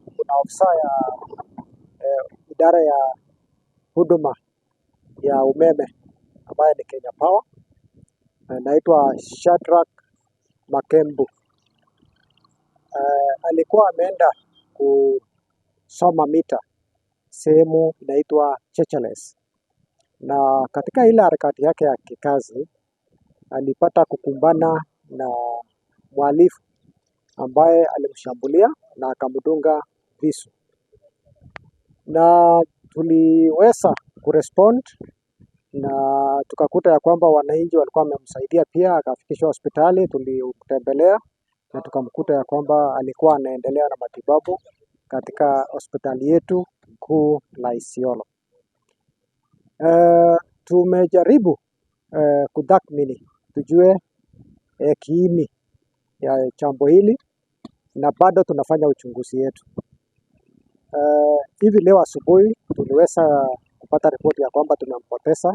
Kuna ofisa ya idara ya huduma ya umeme ambaye ni Kenya Power, anaitwa Shadrack Makembu. Alikuwa ameenda kusoma mita sehemu inaitwa Churchilless, na katika ile harakati yake ya kikazi alipata kukumbana na mhalifu ambaye alimshambulia na akamdunga visu, na tuliweza kurespond na tukakuta ya kwamba wananchi walikuwa wamemsaidia pia, akafikishwa hospitali. Tulimtembelea na tukamkuta ya kwamba alikuwa anaendelea na matibabu katika hospitali yetu kuu la Isiolo. Tumejaribu kutathmini tujue kiini ya jambo hili na bado tunafanya uchunguzi yetu. Hivi leo asubuhi tuliweza kupata ripoti ya kwamba tumempoteza,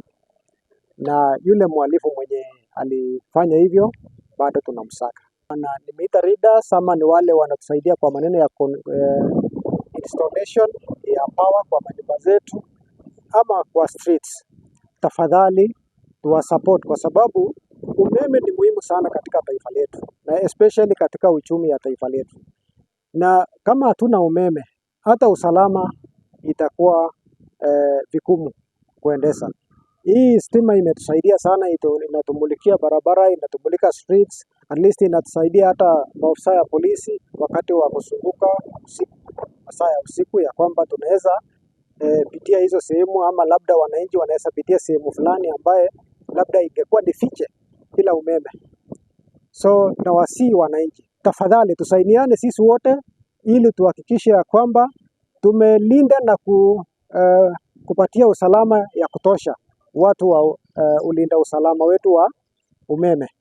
na yule mhalifu mwenye alifanya hivyo bado tunamsaka. Na ni meter readers ama ni wale wanatusaidia kwa maneno ya installation ya power kwa manyumba zetu ama kwa streets, tafadhali tuwasupport, kwa sababu umeme ni muhimu sana katika taifa letu na especially katika uchumi ya taifa letu, na kama hatuna umeme hata usalama itakuwa vigumu kuendesha. Hii stima imetusaidia sana, inatumulikia barabara, inatumulika streets, at least inatusaidia hata maafisa ya polisi wakati wa kuzunguka usiku, masaa ya usiku, ya kwamba tunaweza pitia hizo sehemu, ama labda wananchi wanaweza pitia sehemu fulani ambaye labda ingekuwa ni fiche bila umeme. So nawasihi wananchi, tafadhali tusaidiane sisi wote ili tuhakikishe ya kwamba tumelinda na kupatia usalama ya kutosha watu wa ulinda usalama wetu wa umeme.